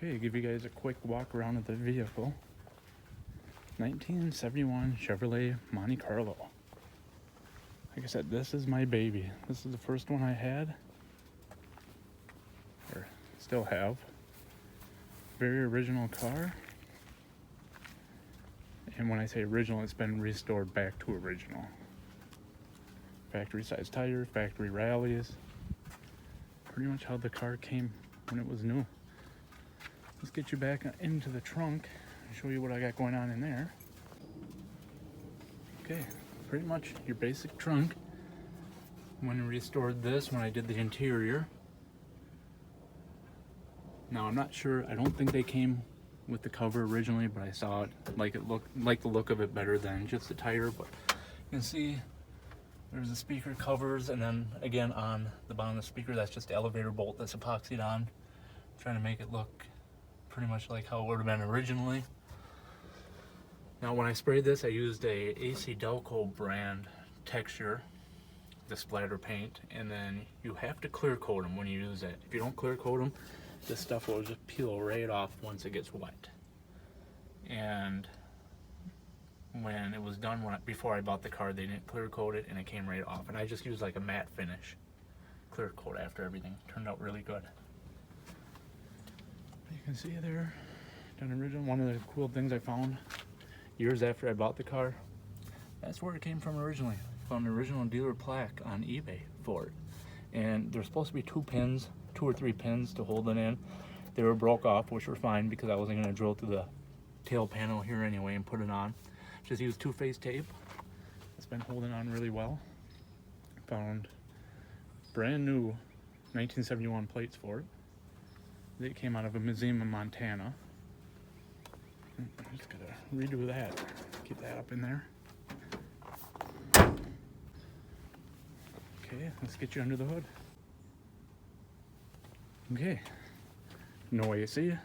Okay, give you guys a quick walk around of the vehicle. 1971 Chevrolet Monte Carlo. Like I said, this is my baby. This is the first one I had, or still have. Very original car. And when I say original, it's been restored back to original. Factory size tires, factory rallies. Pretty much how the car came when it was new. Let's get you back into the trunk and show you what I got going on in there. Okay, pretty much your basic trunk. When I restored this, when I did the interior. Now I'm not sure, I don't think they came with the cover originally, but I saw it like the look of it better than just the tire. But you can see there's the speaker covers, and then again on the bottom of the speaker, that's just the elevator bolt that's epoxied on. Trying to make it look pretty much like how it would have been originally. Now when I sprayed this, I used a AC Delco brand texture, the splatter paint, and then you have to clear coat them when you use it. If you don't clear coat them, this stuff will just peel right off once it gets wet. And when it was done, before I bought the car, they didn't clear coat it and it came right off. And I just used like a matte finish clear coat after everything. Turned out really good. You can see there, done original. One of the cool things I found years after I bought the car, that's where it came from originally. I found an original dealer plaque on eBay for it. And there's supposed to be two or three pins to hold it in. They were broke off, which were fine because I wasn't going to drill through the tail panel here anyway and put it on. Just used two-phase tape. It's been holding on really well. Found brand new 1971 plates for it. They came out of a museum in Montana. I'm just gonna redo that. Keep that up in there. Okay, let's get you under the hood. Okay, no AC,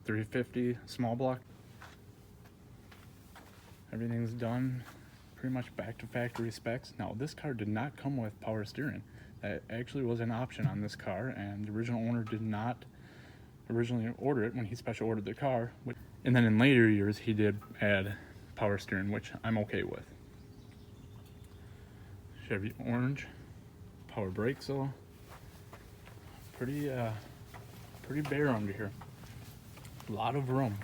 350 small block. Everything's done pretty much back to factory specs. Now this car did not come with power steering. That actually was an option on this car, and the original owner did not originally order it when he special ordered the car. And then in later years he did add power steering, which I'm okay with. Chevy orange, power brakes though. Pretty bare under here. A lot of room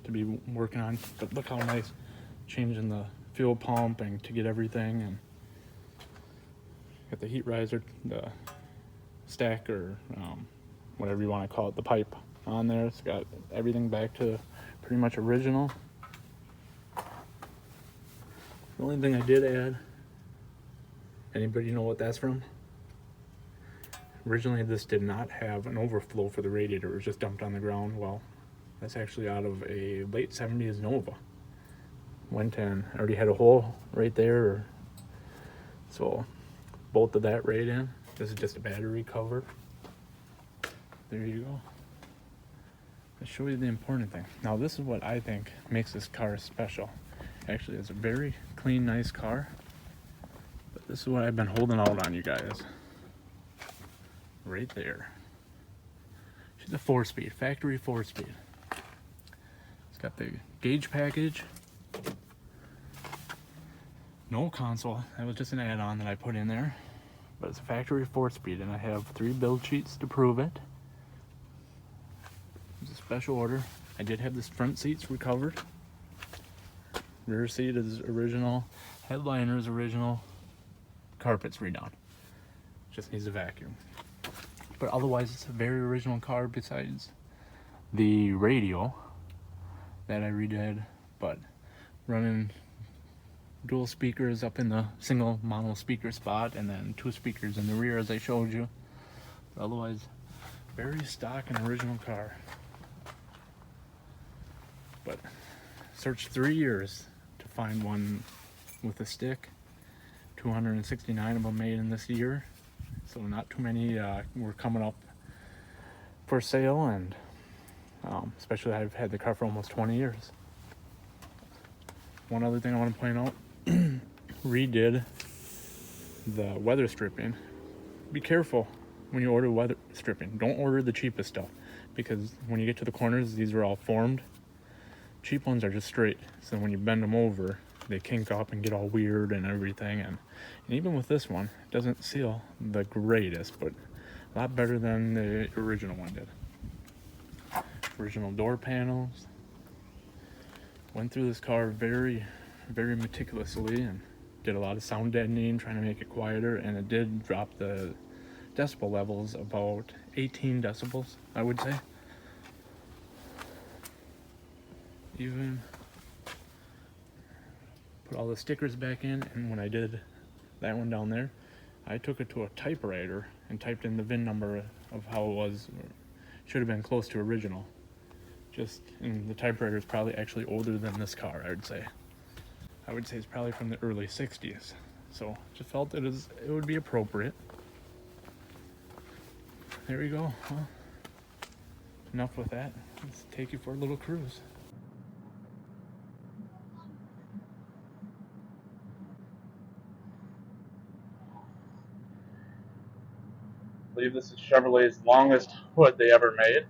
to be working on, but look how nice changing the fuel pump and to get everything, and got the heat riser, the stack, or whatever you want to call it, the pipe on there. It's got everything back to pretty much original. The only thing I did add, anybody know what that's from? Originally this did not have an overflow for the radiator, it was just dumped on the ground. Well, that's actually out of a late 70s Nova. Went in, already had a hole right there, so bolted that right in. This is just a battery cover. There you go. Let's show you the important thing. Now this is what I think makes this car special. Actually, it's a very clean, nice car, but this is what I've been holding out on you guys. Right there. She's a 4-speed, factory 4-speed. It's got the gauge package. No console, that was just an add-on that I put in there. But it's a factory 4-speed, and I have 3 build sheets to prove it. It's a special order. I did have this front seats recovered. Rear seat is original. Headliner is original. Carpet's redone. Just needs a vacuum. But otherwise, it's a very original car besides the radio that I redid. But running dual speakers up in the single mono speaker spot, and then 2 speakers in the rear as I showed you. But otherwise, very stock and original car. But searched 3 years to find one with a stick. 269 of them made in this year. So not too many were coming up for sale, and especially I've had the car for almost 20 years. One other thing I want to point out, redid the weather stripping. Be careful when you order weather stripping, don't order the cheapest stuff, because when you get to the corners, these are all formed. Cheap ones are just straight, so when you bend them over, they kink up and get all weird and everything. And even with this one, it doesn't seal the greatest, but a lot better than the original one did. Original door panels. Went through this car very, very meticulously and did a lot of sound deadening, trying to make it quieter, and it did drop the decibel levels about 18 decibels, I would say. Even put all the stickers back in, and when I did that one down there, I took it to a typewriter and typed in the VIN number of how it was. Should have been close to original. And the typewriter is probably actually older than this car, I would say. I would say it's probably from the early 60s. So just felt it would be appropriate. There we go. Well, enough with that. Let's take you for a little cruise. I believe this is Chevrolet's longest hood they ever made.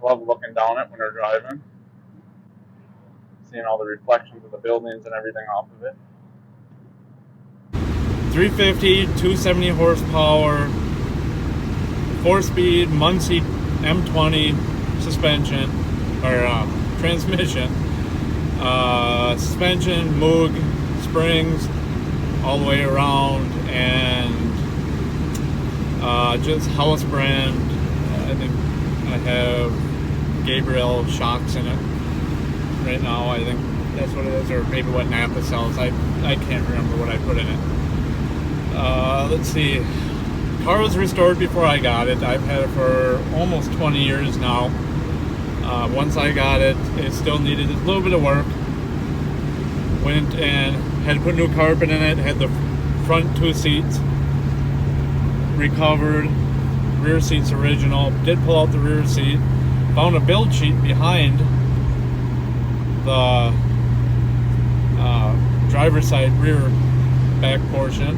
Love looking down it when they're driving. Seeing all the reflections of the buildings and everything off of it. 350, 270 horsepower, 4-speed Muncie M20 suspension, or transmission. Suspension, Moog, springs, all the way around, and just house brand. I think I have Gabriel shocks in it right now. I think that's what it is, or maybe what Napa sells. I can't remember what I put in it. Let's see. Car was restored before I got it. I've had it for almost 20 years now. Once I got it, it still needed a little bit of work. Went and had to put new carpet in it. Had the front 2 seats recovered. Rear seats original. Did pull out the rear seat. Found a build sheet behind the driver's side rear back portion.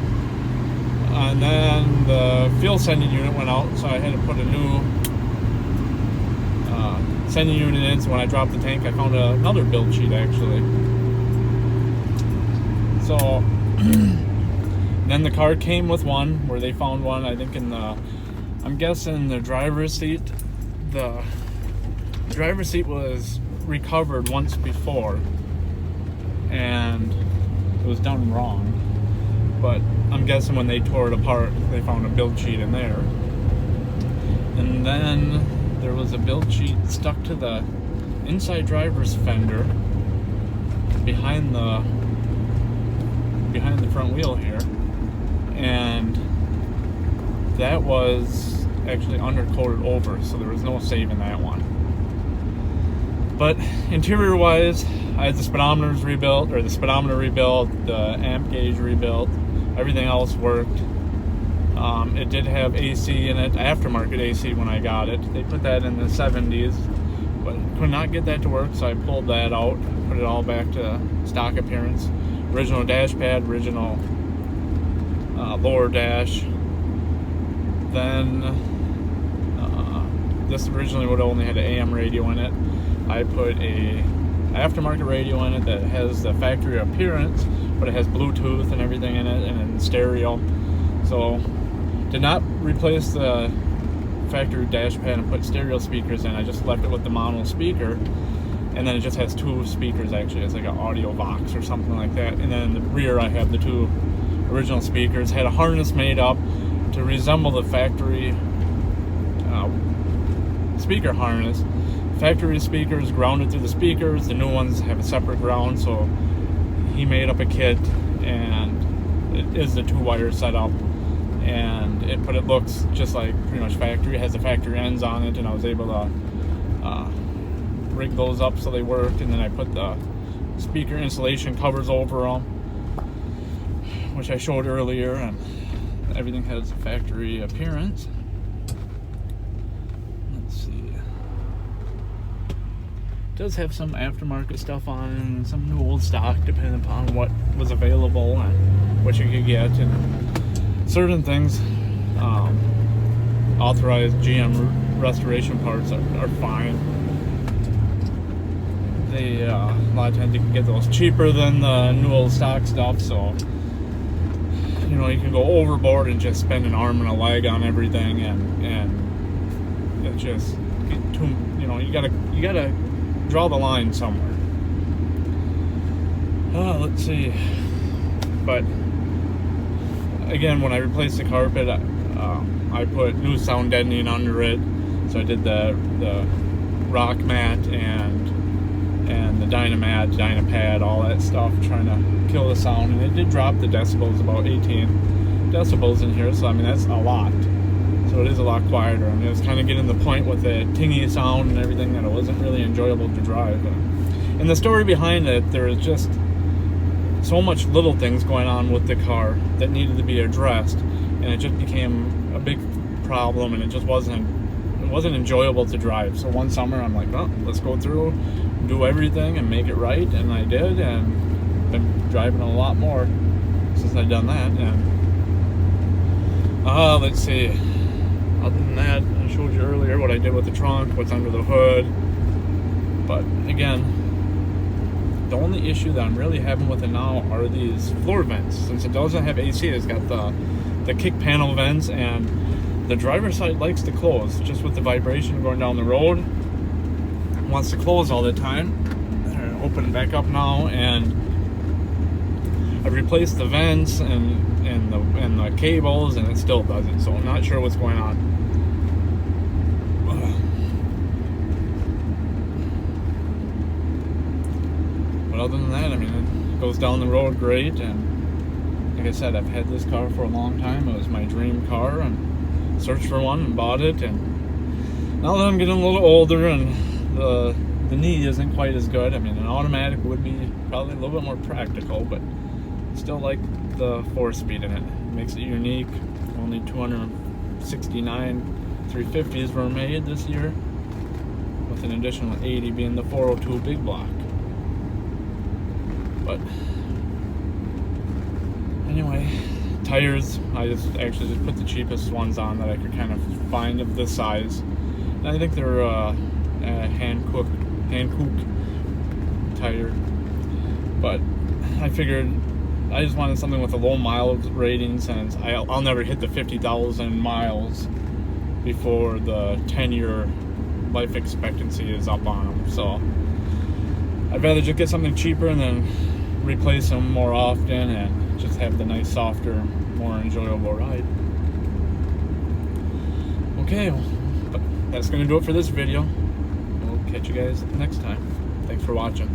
And then the fuel sending unit went out, so I had to put a new sending unit in. So when I dropped the tank, I found another build sheet actually. So then the car came with one, where they found one, I think in the, I'm guessing the driver's seat. The driver's seat was recovered once before, and it was done wrong. But I'm guessing when they tore it apart, they found a build sheet in there. And then there was a build sheet stuck to the inside driver's fender behind the front wheel here. And that was actually undercoated over, so there was no saving that one. But interior wise, I had the speedometers rebuilt, or the speedometer rebuilt, the amp gauge rebuilt. Everything else worked. It did have AC in it, aftermarket AC when I got it. They put that in the 70s, but could not get that to work, so I pulled that out, put it all back to stock appearance. Original dash pad, original lower dash. Then this originally would have only had an AM radio in it. I put a aftermarket radio in it that has the factory appearance, but it has Bluetooth and everything in it, and in stereo. So did not replace the factory dash pad and put stereo speakers in. I just left it with the mono speaker, and then it just has 2 speakers actually. It's like an audio box or something like that. And then in the rear I have the 2 original speakers. Had a harness made up to resemble the factory speaker harness. Factory speakers grounded through the speakers. The new ones have a separate ground, so he made up a kit, and it is the 2-wire setup, but it looks just like pretty much factory. It has the factory ends on it, and I was able to rig those up so they worked. And then I put the speaker insulation covers over them, which I showed earlier, and everything has a factory appearance. Does have some aftermarket stuff on, some new old stock, depending upon what was available and what you could get, and certain things. authorized GM restoration parts are fine. They a lot of times you can get those cheaper than the new old stock stuff, so you know, you can go overboard and just spend an arm and a leg on everything, and it just get too, you know, you gotta draw the line somewhere. Let's see. But again, when I replaced the carpet, I put new sound deadening under it. So I did the rock mat and the Dynamat, Dynapad, all that stuff, trying to kill the sound. And it did drop the decibels, about 18 decibels in here. So I mean, that's a lot. So it is a lot quieter. I mean, it was kind of getting to the point with the tingy sound and everything that it wasn't really enjoyable to drive. And the story behind it, there was just so much little things going on with the car that needed to be addressed, and it just became a big problem, and it just wasn't enjoyable to drive. So one summer I'm like, oh, let's go through, do everything and make it right, and I did, and been driving a lot more since I've done that. And let's see, other than that, I showed you earlier what I did with the trunk, what's under the hood. But again, the only issue that I'm really having with it now are these floor vents. Since it doesn't have AC, it's got the kick panel vents, and the driver's side likes to close. Just with the vibration going down the road, it wants to close all the time. Open it back up now, and I've replaced the vents and the cables, and it still doesn't. So I'm not sure what's going on. Other than that, I mean, it goes down the road great, and like I said, I've had this car for a long time. It was my dream car, and searched for one and bought it. And now that I'm getting a little older and the knee isn't quite as good, I mean, an automatic would be probably a little bit more practical, but still like the 4-speed in it. It makes it unique. Only 269 350s were made this year, with an additional 80 being the 402 big block. But anyway, tires, I actually just put the cheapest ones on that I could kind of find of this size. And I think they're Hankook tire. But I figured I just wanted something with a low mileage rating, since I'll never hit the 50,000 miles before the 10-year life expectancy is up on them. So I'd rather just get something cheaper and then replace them more often, and just have the nice, softer, more enjoyable ride. Okay, well, that's going to do it for this video. We'll catch you guys next time. Thanks for watching.